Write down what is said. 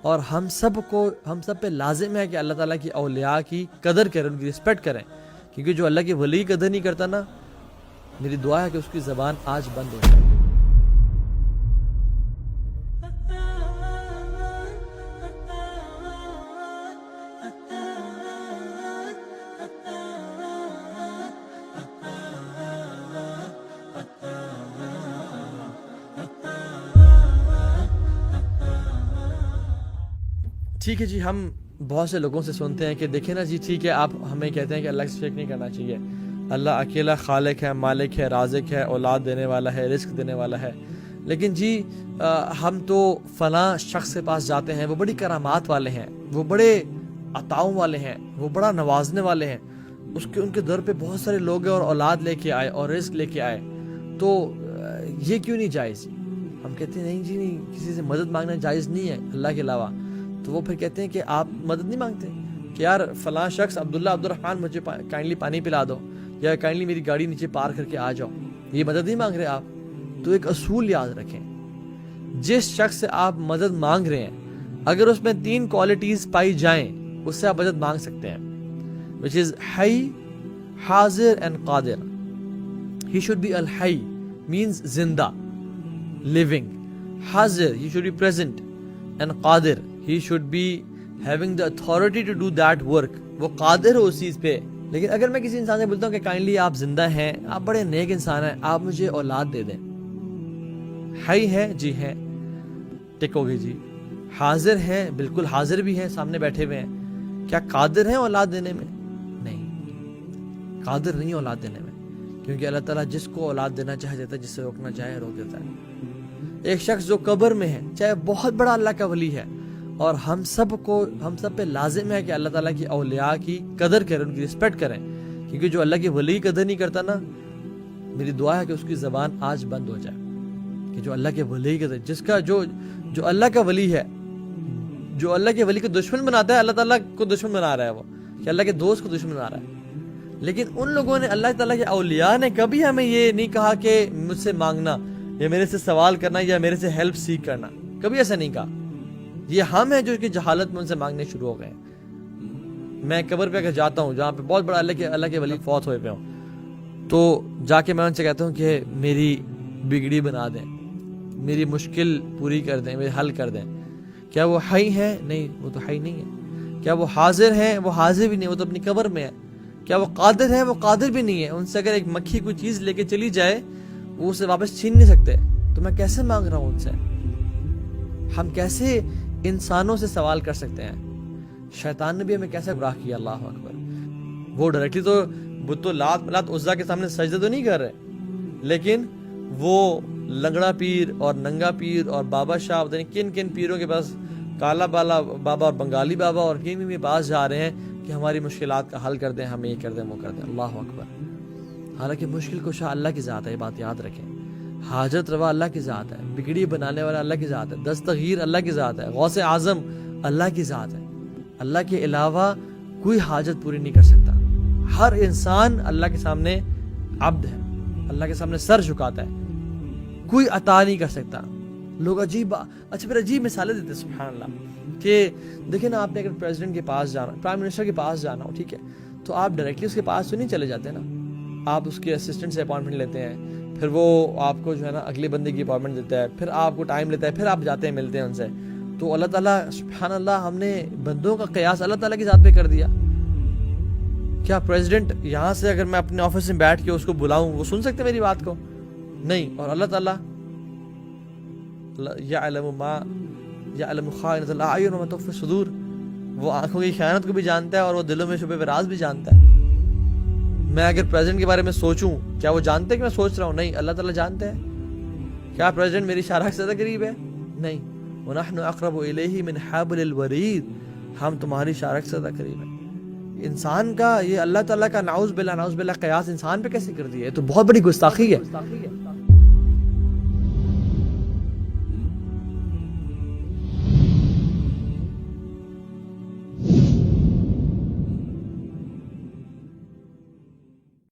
اور ہم سب پہ لازم ہے کہ اللہ تعالیٰ کی اولیاء کی قدر کریں، ان کی رسپیکٹ کریں، کیونکہ جو اللہ کے ولی کی قدر نہیں کرتا نا، میری دعا ہے کہ اس کی زبان آج بند ہو جائے۔ ٹھیک ہے جی، ہم بہت سے لوگوں سے سنتے ہیں کہ دیکھیں نا جی، ٹھیک ہے آپ ہمیں کہتے ہیں کہ اللہ سے شرک نہیں کرنا چاہیے، اللہ اکیلا خالق ہے، مالک ہے، رازق ہے، اولاد دینے والا ہے، رزق دینے والا ہے، لیکن جی ہم تو فلاں شخص کے پاس جاتے ہیں، وہ بڑی کرامات والے ہیں، وہ بڑے عطاؤں والے ہیں، وہ بڑا نوازنے والے ہیں، ان کے در پہ بہت سارے لوگ ہیں اور اولاد لے کے آئے اور رزق لے کے آئے، تو یہ کیوں نہیں جائز؟ ہم کہتے ہیں نہیں جی، نہیں، کسی سے مدد مانگنا جائز نہیں ہے اللہ کے علاوہ۔ تو وہ پھر کہتے ہیں کہ آپ مدد نہیں مانگتے کہ یار فلاں شخص عبداللہ عبدالرحمن مجھے کائنڈلی پانی پلا دو، یا کائنڈلی میری گاڑی نیچے پار کر کے آ جاؤ، یہ مدد نہیں مانگ رہے آپ؟ تو ایک اصول یاد رکھیں، جس شخص سے آپ مدد مانگ رہے ہیں اگر اس میں 3 کوالٹیز پائی جائیں اس سے آپ مدد مانگ سکتے ہیں، which is حی، حاضر and Qadir. He should be al-حی means زندہ، living، حاضر he should be present، and Qadir he should be having the authority to do that work، وہ قادر ہو اس چیز پہ۔ لیکن اگر میں کسی انسان سے بولتا ہوں کہ کائنڈلی آپ زندہ ہیں، آپ بڑے نیک انسان ہیں، آپ مجھے اولاد دے دیں، حی ہے جی ہیں، ٹک ہو گئی جی، حاضر ہیں بالکل حاضر بھی ہیں، سامنے بیٹھے ہوئے ہیں، کیا قادر ہیں اولاد دینے میں؟ نہیں، قادر نہیں اولاد دینے میں، کیونکہ اللہ تعالیٰ جس کو اولاد دینا چاہے دیتا ہے، جس سے روکنا چاہے روک دیتا ہے۔ ایک شخص جو قبر میں ہے، چاہے بہت بڑا اللہ کا ولی ہے، اور ہم سب پہ لازم ہے کہ اللہ تعالیٰ کی اولیاء کی قدر کریں، ان کی رسپیکٹ کریں، کیونکہ جو اللہ کے ولی کی قدر نہیں کرتا نا، میری دعا ہے کہ اس کی زبان آج بند ہو جائے، کہ جو اللہ کے ولی کی قدر، جس کا جو اللہ کا ولی ہے، جو اللہ کے ولی کو دشمن بناتا ہے، اللہ تعالیٰ کو دشمن بنا رہا ہے، وہ کہ اللہ کے دوست کو دشمن بنا رہا ہے۔ لیکن ان لوگوں نے، اللہ تعالیٰ کے اولیاء نے کبھی ہمیں یہ نہیں کہا کہ مجھ سے مانگنا، یا میرے سے سوال کرنا، یا میرے سے ہیلپ سیکھ کرنا، کبھی ایسا نہیں کہا۔ یہ ہم ہیں جو کہ جہالت میں ان سے مانگنے شروع ہو گئے ہیں۔ میں قبر پہ اگر جاتا ہوں جہاں پہ بہت بڑا اللہ کے ولی فوت ہوئے پہ ہوں، تو جا کے میں ان سے کہتا ہوں کہ میری بگڑی بنا دیں، میری مشکل پوری کر دیں، میری حل کر دیں۔ کیا وہ حی ہیں؟ نہیں، وہ تو حی نہیں ہے۔ کیا وہ حاضر ہیں؟ وہ حاضر بھی نہیں، وہ تو اپنی قبر میں ہے۔ کیا وہ قادر ہیں؟ وہ قادر بھی نہیں ہے۔ ان سے اگر ایک مکھی کوئی چیز لے کے چلی جائے، وہ اسے واپس چھین نہیں سکتے، تو میں کیسے مانگ رہا ہوں ان سے؟ ہم کیسے انسانوں سے سوال کر سکتے ہیں؟ شیطان نے بھی ہمیں کیسے گمراہ کیا، اللہ اکبر۔ وہ ڈائریکٹلی تو لات عزا کے سامنے سجدہ تو نہیں کر رہے، لیکن وہ لنگڑا پیر اور ننگا پیر اور بابا شاہ، پتہ نہیں کن کن پیروں کے پاس، کالا بالا بابا اور بنگالی بابا اور کہیں بھی پاس جا رہے ہیں کہ ہماری مشکلات کا حل کر دیں، ہمیں یہ کر دیں، وہ کر دیں۔ اللہ اکبر۔ حالانکہ مشکل کشا اللہ کی ذات ہے، یہ بات یاد رکھیں۔ حاجت روا اللہ کی ذات ہے، بگڑی بنانے والا اللہ کی ذات ہے، دستگیر اللہ کی ذات ہے، غوث اعظم اللہ کی ذات ہے۔ اللہ کے علاوہ کوئی حاجت پوری نہیں کر سکتا۔ ہر انسان اللہ کے سامنے عبد ہے، اللہ کے سامنے سر جھکاتا ہے، کوئی عطا نہیں کر سکتا۔ لوگ پھر عجیب مثالیں دیتے ہیں، سبحان اللہ، کہ دیکھیں نا، آپ نے اگر پریزیڈنٹ کے پاس جانا، پرائم منسٹر کے پاس جانا ہو، ٹھیک ہے، تو آپ ڈائریکٹلی اس کے پاس تو نہیں چلے جاتے نا، آپ اس کے اسسٹنٹ سے اپوائنٹمنٹ لیتے ہیں، پھر وہ آپ کو جو ہے نا اگلے بندے کی اپوائنٹمنٹ دیتا ہے، پھر آپ کو ٹائم لیتا ہے، پھر آپ جاتے ہیں، ملتے ہیں ان سے۔ تو اللہ تعالیٰ سبحان اللہ، ہم نے بندوں کا قیاس اللہ تعالیٰ کی ذات پہ کر دیا۔ کیا پریزیڈنٹ یہاں سے اگر میں اپنے آفس میں بیٹھ کے اس کو بلاؤں، وہ سن سکتے میری بات کو؟ نہیں۔ اور اللہ تعالیٰ یعلم خائنۃ الاعین وما تخفی الصدور، وہ آنکھوں کی خیانت کو بھی جانتا ہے اور وہ دلوں میں چھپے راز بھی جانتا ہے۔ میں اگر پریزیڈنٹ کے بارے میں سوچوں، کیا وہ جانتے ہیں کہ میں سوچ رہا ہوں؟ نہیں، اللہ تعالیٰ جانتے ہیں۔ کیا پریزیڈنٹ میری شارخ سے زیادہ قریب ہے؟ نہیں۔ وَنَحْنُ أَقْرَبُ إِلَيْهِ مِنْ حَبْلِ الْوَرِيدِ، ہم تمہاری شارخ سے زیادہ قریب ہیں۔ انسان کا یہ اللہ تعالیٰ کا نعوذ باللہ قیاس انسان پہ کیسے کر دیا؟ یہ تو بہت بڑی گستاخی ہے۔